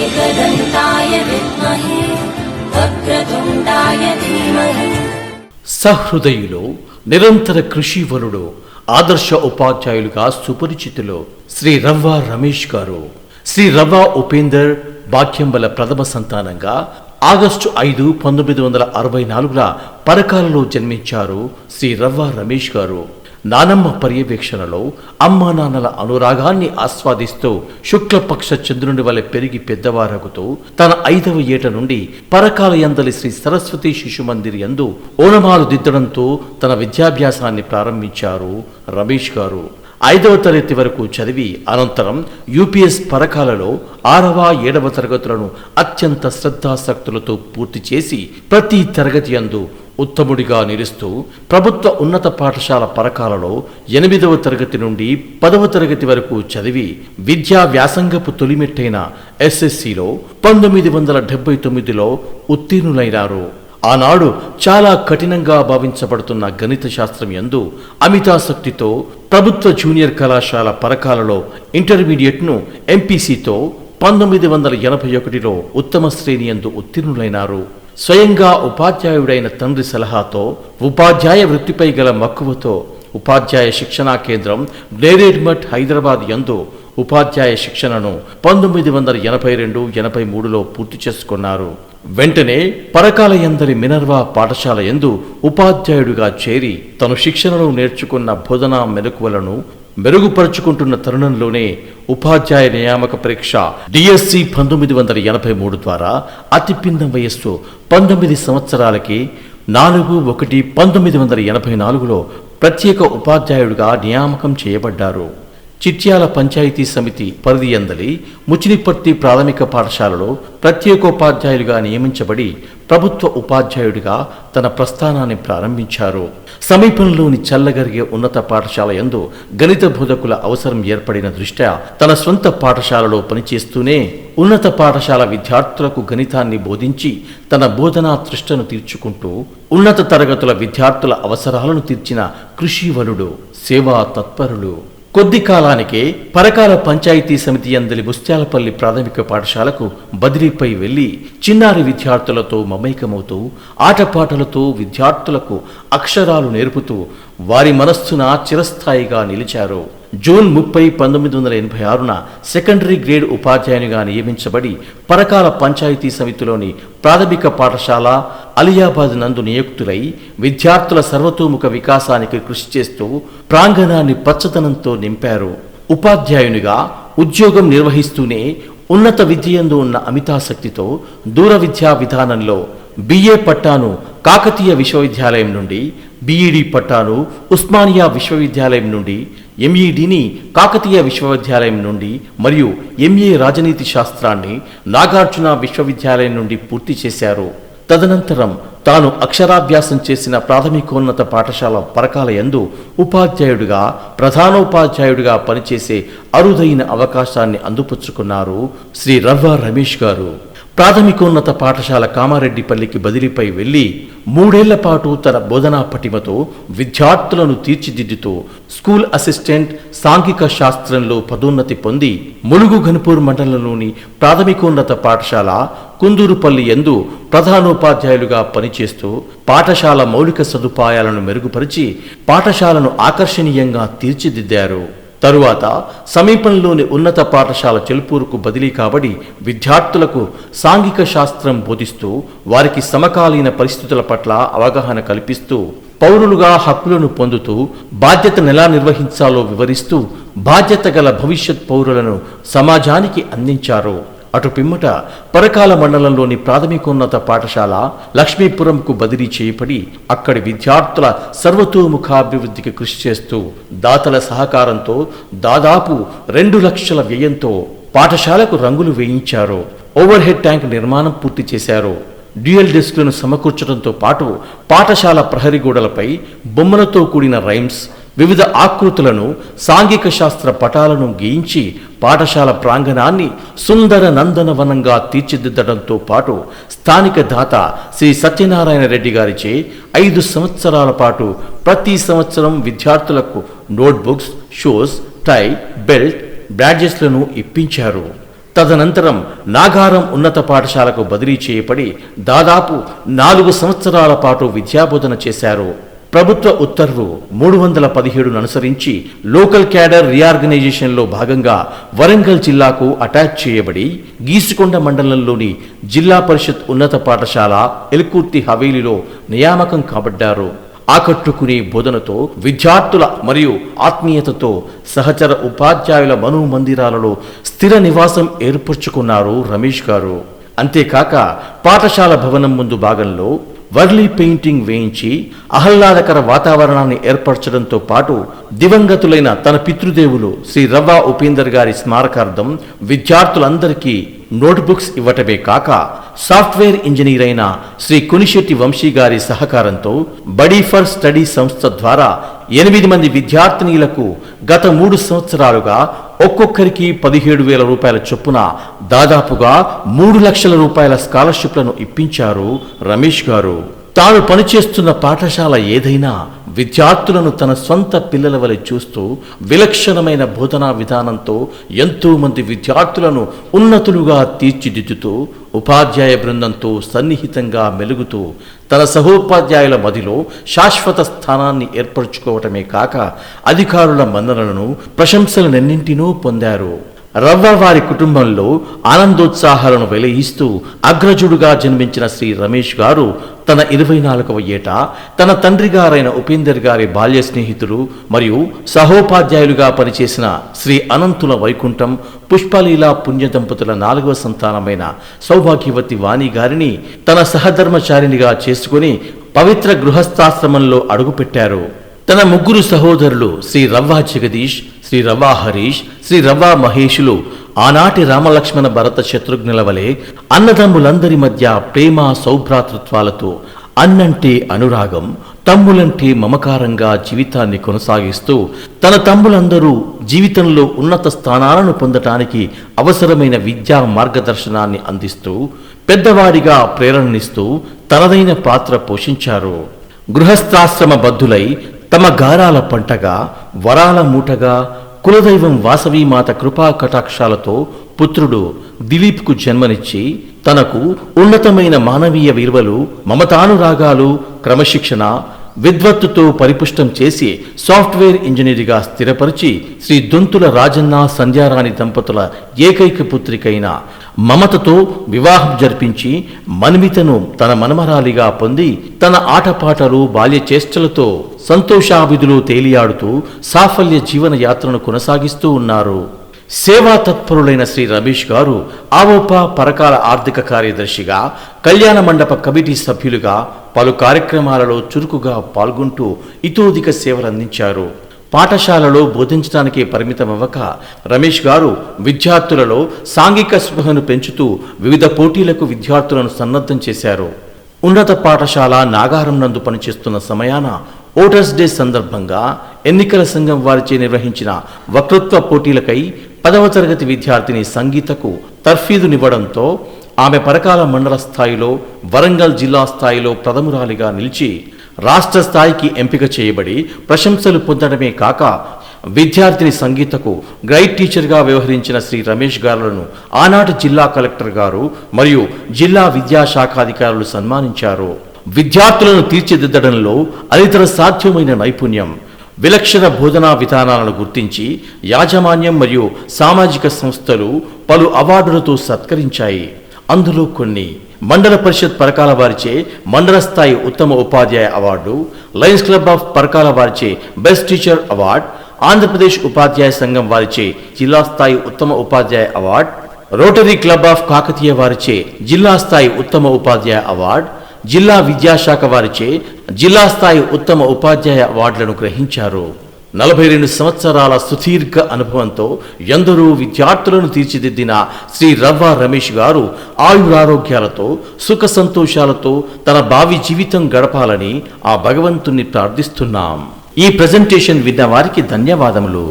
एकदन्ताय विद्महे वक्रतुण्डाय धीमहि। సహృదయులు, నిరంతర కృషివలుడు, ఆదర్శ ఉపాధ్యాయులుగా సుపరిచితులు శ్రీ రవ్వ రమేష్ గారు. శ్రీ రవ్వ ఉపేందర్ భాగ్యంబల ప్రథమ సంతానంగా ఆగస్టు 5, 1964 పరకాలలో జన్మించారు శ్రీ రవ్వ రమేష్ గారు. నానమ్మ పర్యవేక్షణలో అమ్మా నాన్నల అనురాగాన్ని ఆస్వాదిస్తూ శుక్లపక్ష చంద్రుని వలె పెరిగి పెద్దవారగుతూ తన 5వ ఏట నుండి పరకాల యందలి శ్రీ సరస్వతి శిశు మందిర్ యందు ఓనమాలు దిద్దడంతో తన విద్యాభ్యాసాన్ని ప్రారంభించారు రమేష్ గారు. 5వ తరగతి వరకు చదివి అనంతరం యూపీఎస్ పరకాలలో 6వ, 7వ తరగతులను అత్యంత శ్రద్ధాసక్తులతో పూర్తి చేసి ప్రతి తరగతి యందు ఉత్తముడిగా నిలుస్తూ ప్రభుత్వ ఉన్నత పాఠశాల పరకాలలో 8వ తరగతి నుండి 10వ తరగతి వరకు చదివి విద్యా వ్యాసంగపు తొలిమెట్టైన ఎస్ఎస్సిలో 1979లో ఉత్తీర్ణులైనారు. ఆనాడు చాలా కఠినంగా భావించబడుతున్న గణిత శాస్త్రం యందు అమితాసక్తితో ప్రభుత్వ జూనియర్ కళాశాల పరకాలలో ఇంటర్మీడియట్ను ఎంపీసీతో 1981లో ఉత్తమ శ్రేణి యందు ఉత్తీర్ణులైనారు. స్వయంగా ఉపాధ్యాయుడైన తండ్రి సలహాతో ఉపాధ్యాయ వృత్తిపై గల మక్కువతో ఉపాధ్యాయ శిక్షణా కేంద్రం గ్లేరేడ్మఠ్ హైదరాబాద్ యందు ఉపాధ్యాయ శిక్షణను 1982-83లో పూర్తి చేసుకున్నారు. వెంటనే పరకాల యందలి మినర్వా పాఠశాల యందు ఉపాధ్యాయుడిగా చేరి తను శిక్షణలో నేర్చుకున్న బోధనా మెలకువలను మెరుగుపరుచుకుంటున్న తరుణంలోనే ఉపాధ్యాయ నియామక పరీక్ష డిఎస్సి 1983 ద్వారా అతి పిన్న వయస్సు 19 సంవత్సరాలకి 4/1/1984లో ప్రత్యేక ఉపాధ్యాయుడిగా నియామకం చేయబడ్డారు. చిట్యాల పంచాయతీ సమితి పరిధి యందలి ముచినిపర్తి ప్రాథమిక పాఠశాలలో ప్రత్యేకోపాధ్యాయులుగా నియమించబడి ప్రభుత్వ ఉపాధ్యాయుడిగా తన ప్రస్థానాన్ని ప్రారంభించారు. సమీపంలోని చల్లగరిగే ఉన్నత పాఠశాల యందు గణిత బోధకుల అవసరం ఏర్పడిన దృష్ట్యా తన సొంత పాఠశాలలో పనిచేస్తూనే ఉన్నత పాఠశాల విద్యార్థులకు గణితాన్ని బోధించి తన బోధనా తృష్టను తీర్చుకుంటూ ఉన్నత తరగతుల విద్యార్థుల అవసరాలను తీర్చిన కృషివలుడు, సేవా తత్పరులు. కొద్ది కాలానికే పరకాల పంచాయతీ సమితి యందలి ముత్యాలపల్లి ప్రాథమిక పాఠశాలకు బదిలీపై వెళ్లి చిన్నారి విద్యార్థులతో మమైకమవుతూ ఆటపాటలతో విద్యార్థులకు అక్షరాలు నేర్పుతూ వారి మనస్సున చిరస్థాయిగా నిలిచారు. జూన్ 30, 1986న సెకండరీ గ్రేడ్ ఉపాధ్యాయునిగా నియమించబడి పరకాల పంచాయతీ సమితిలోని ప్రాథమిక పాఠశాల అలియాబాద్ నందు నియుక్తులై విద్యార్థుల సర్వతోముఖ వికాసానికి కృషి చేస్తూ ప్రాంగణాన్ని పచ్చదనంతో నింపారు. ఉపాధ్యాయునిగా ఉద్యోగం నిర్వహిస్తూనే ఉన్నత విద్యయందు ఉన్న అమితాసక్తితో దూర విద్యా విధానంలో బిఏ పట్టాను కాకతీయ విశ్వవిద్యాలయం నుండి, బిఈడి పట్టాను ఉస్మానియా విశ్వవిద్యాలయం నుండి, ఎంఈడిని కాకతీయ విశ్వవిద్యాలయం నుండి మరియు ఎంఏ రాజనీతి శాస్త్రాన్ని నాగార్జున విశ్వవిద్యాలయం నుండి పూర్తి చేశారు. తదనంతరం తాను అక్షరాభ్యాసం చేసిన ప్రాథమికోన్నత పాఠశాల పరకాల యందు ఉపాధ్యాయుడిగా, ప్రధానోపాధ్యాయుడిగా పనిచేసే అరుదైన అవకాశాన్ని అందిపుచ్చుకున్నారు శ్రీ రవ్వ రమేష్ గారు. ప్రాథమికోన్నత పాఠశాల కామారెడ్డిపల్లికి బదిలీపై వెళ్లి 3 ఏళ్ల పాటు తన బోధనా పటిమతో విద్యార్థులను తీర్చిదిద్దుతూ స్కూల్ అసిస్టెంట్ సాంఘిక శాస్త్రంలో పదోన్నతి పొంది ములుగు ఘనపూర్ మండలంలోని ప్రాథమికోన్నత పాఠశాల కుందూరుపల్లి యందు ప్రధానోపాధ్యాయులుగా పనిచేస్తూ పాఠశాల మౌలిక సదుపాయాలను మెరుగుపరిచి పాఠశాలను ఆకర్షణీయంగా తీర్చిదిద్దారు. తరువాత సమీపంలోని ఉన్నత పాఠశాల చెల్పూరుకు బదిలీ కాబడి విద్యార్థులకు సాంఘిక శాస్త్రం బోధిస్తూ వారికి సమకాలీన పరిస్థితుల పట్ల అవగాహన కల్పిస్తూ పౌరులుగా హక్కులను పొందుతూ బాధ్యతను ఎలా నిర్వహించాలో వివరిస్తూ బాధ్యత గల భవిష్యత్ పౌరులను సమాజానికి అందించారు. అటు పిమ్మట పరకాల మండలంలోని ప్రాథమికోన్నత పాఠశాల లక్ష్మీపురంకు బదిలీ చేయబడి అక్కడి విద్యార్థుల సర్వతోముఖాభివృద్ధికి కృషి చేస్తూ దాతల సహకారంతో దాదాపు 2 లక్షల వ్యయంతో పాఠశాలకు రంగులు వేయించారు. ఓవర్ హెడ్ ట్యాంక్ నిర్మాణం పూర్తి చేశారు. డ్యూయల్ డెస్క్లను సమకూర్చడంతో పాటు పాఠశాల ప్రహరీ గోడలపై బొమ్మలతో కూడిన రైమ్స్, వివిధ ఆకృతులను, సాంఘిక శాస్త్ర పటాలను గీయించి పాఠశాల ప్రాంగణాన్ని సుందర నందనవనంగా తీర్చిదిద్దడంతో పాటు స్థానిక దాత శ్రీ సత్యనారాయణ రెడ్డి గారిచే 5 సంవత్సరాల పాటు ప్రతి సంవత్సరం విద్యార్థులకు నోట్బుక్స్, షూస్, టై, బెల్ట్, బ్యాడ్జెస్లను ఇప్పించారు. తదనంతరం నాగారం ఉన్నత పాఠశాలకు బదిలీ చేయబడి దాదాపు 4 సంవత్సరాల పాటు విద్యాబోధన చేశారు. ప్రభుత్వ ఉత్తర్వు 317ను అనుసరించి లోకల్ క్యాడర్ రీఆర్గనైజేషన్లో భాగంగా వరంగల్ జిల్లాకు అటాచ్ చేయబడి గీసుకొండ మండలంలోని జిల్లా పరిషత్ ఉన్నత పాఠశాల ఎల్కుర్తి హవేలీలో నియామకం కాబడ్డారు. ఆకట్టుకునే బోధనతో విద్యార్థుల మరియు ఆత్మీయతతో సహచర ఉపాధ్యాయుల మనోమందిరాలలో స్థిర నివాసం ఏర్పరచుకున్నారు రమేష్ గారు. అంతేకాక పాఠశాల భవనం ముందు భాగంలో వర్లీ పెయింటింగ్ వేయించి ఆహ్లాదకర వాతావరణాన్ని ఏర్పరచడంతో పాటు దివంగతులైన తన పితృదేవులు శ్రీ రవ్వ ఉపేందర్ గారి స్మారకార్థం విద్యార్థులందరికీ నోట్బుక్స్ ఇవ్వటమే కాక సాఫ్ట్వేర్ ఇంజనీర్ అయిన శ్రీ కునిశెట్టి వంశీ గారి సహకారంతో బడీ ఫర్ స్టడీ సంస్థ ద్వారా 8 మంది విద్యార్థినీలకు గత 3 సంవత్సరాలుగా ఒక్కొక్కరికి 17,000 రూపాయల చొప్పున దాదాపుగా 3 లక్షల రూపాయల స్కాలర్షిప్లను ఇప్పించారు రమేష్ గారు. తాను పనిచేస్తున్న పాఠశాల ఏదైనా విద్యార్థులను తన సొంత పిల్లల వలె చూస్తూ విలక్షణమైన బోధనా విధానంతో ఎంతో మంది విద్యార్థులను ఉన్నతులుగా తీర్చిదిద్దుతూ ఉపాధ్యాయ బృందంతో సన్నిహితంగా మెలుగుతూ తన సహోపాధ్యాయుల మదిలో శాశ్వత స్థానాన్ని ఏర్పరచుకోవటమే కాక అధికారుల మన్ననలను ప్రశంసలనెన్నింటినో పొందారు. రవ్వ వారి కుటుంబంలో ఆనందోత్సాహాలను వెలయిస్తూ అగ్రజుడుగా జన్మించిన శ్రీ రమేష్ గారు తన 24వ ఏట తన తండ్రి గారైన ఉపేందర్ గారి బాల్య స్నేహితులు మరియు సహోపాధ్యాయులుగా పనిచేసిన శ్రీ అనంతుల వైకుంఠం పుష్పలీలా పుణ్య దంపతుల 4వ సంతానమైన సౌభాగ్యవతి వాణి గారిని తన సహధర్మచారినిగా చేసుకుని పవిత్ర గృహస్థాశ్రమంలో అడుగుపెట్టారు. తన 3 సహోదరులు శ్రీ రవ్వ జగదీష్, శ్రీ రవ్వ హరీష్, శ్రీ రవ్వ మహేషులు ఆనాటి రామలక్ష్మణ భరత శత్రుఘ్నుల వలె అన్నదమ్ములందరి మధ్య ప్రేమ సౌభ్రాతృత్వాలతో అన్నంటే అనురాగం, తమ్ములంటే మమకారంగా జీవితాన్ని కొనసాగిస్తూ తన తమ్ములందరూ జీవితంలో ఉన్నత స్థానాలను పొందటానికి అవసరమైన విద్యా మార్గదర్శనాన్ని అందిస్తూ పెద్దవాడిగా ప్రేరణనిస్తూ తనదైన పాత్ర పోషించారు. గృహస్థాశ్రమ బద్ధులై తమ గారాల పంటగా వరాల మూటగా కులదైవం వాసవీమాత కృపా కటాక్షాలతో పుత్రుడు దిలీప్కు జన్మనిచ్చి తనకు ఉన్నతమైన మానవీయ విలువలు, మమతానురాగాలు, క్రమశిక్షణ, విద్వత్తుతో పరిపుష్టం చేసి సాఫ్ట్వేర్ ఇంజనీర్గా స్థిరపరిచి శ్రీ దొంతుల రాజన్న సంధ్యారాణి దంపతుల ఏకైక పుత్రికైన మమతతో వివాహం జరిపించి మన్మితను తన మనమరాలిగా పొంది తన ఆటపాటలు బాల్య చేష్టలతో సంతోషాభిధులు తేలియాడుతూ సాఫల్య జీవన యాత్రను కొనసాగిస్తూ ఉన్నారు. సేవా తత్పరులైన శ్రీ రమేష్ గారు ఆవోపా పరకాల ఆర్థిక కార్యదర్శిగా, కళ్యాణ మండప కమిటీ సభ్యులుగా పలు కార్యక్రమాలలో చురుకుగా పాల్గొంటూ ఇతోధిక సేవలందించారు. పాఠశాలలో బోధించడానికే పరిమితమవ్వక రమేష్ గారు విద్యార్థులలో సాంఘిక స్పృహను పెంచుతూ వివిధ పోటీలకు విద్యార్థులను సన్నద్ధం చేశారు. ఉన్నత పాఠశాల నాగారం నందు పనిచేస్తున్న సమయాన ఓటర్స్ డే సందర్భంగా ఎన్నికల సంఘం వారిచే నిర్వహించిన వక్తృత్వ పోటీలకై 10వ తరగతి విద్యార్థిని సంగీతకు తర్ఫీదునివ్వడంతో ఆమె పరకాల మండల స్థాయిలో, వరంగల్ జిల్లా స్థాయిలో ప్రథమురాలిగా నిలిచి రాష్ట్ర స్థాయికి ఎంపిక చేయబడి ప్రశంసలు పొందడమే కాక విద్యార్థిని సంగీతకు గైడ్ టీచర్గా వ్యవహరించిన శ్రీ రమేష్ గారులను ఆనాటి జిల్లా కలెక్టర్ గారు మరియు జిల్లా విద్యాశాఖాధికారులు సన్మానించారు. విద్యార్థులను తీర్చిదిద్దడంలో అనితర సాధ్యమైన నైపుణ్యం, విలక్షణ బోధనా విధానాలను గుర్తించి యాజమాన్యం మరియు సామాజిక సంస్థలు పలు అవార్డులతో సత్కరించాయి. అందులో కొన్ని మండల పరిషత్ పరకాల వారిచే మండల స్థాయి ఉత్తమ ఉపాధ్యాయ award, Lions club of Parakala వారిచే బెస్ట్ టీచర్ అవార్డు, ఆంధ్రప్రదేశ్ ఉపాధ్యాయ సంఘం వారిచే జిల్లా స్థాయి ఉత్తమ ఉపాధ్యాయ award, rotary club of Kakatiya వారిచే జిల్లా స్థాయి ఉత్తమ ఉపాధ్యాయ అవార్డు, జిల్లా విద్యాశాఖ వారిచే జిల్లా స్థాయి ఉత్తమ ఉపాధ్యాయ అవార్డులను గ్రహించారు. 42 సంవత్సరాల సుదీర్ఘ అనుభవంతో ఎందరో విద్యార్థులను తీర్చిదిద్దిన శ్రీ రవ్వ రమేష్ గారు ఆయురారోగ్యాలతో సుఖ సంతోషాలతో తన భావి జీవితం గడపాలని ఆ భగవంతుణ్ణి ప్రార్థిస్తున్నాం. ఈ ప్రెజెంటేషన్ విన్న వారికి ధన్యవాదములు.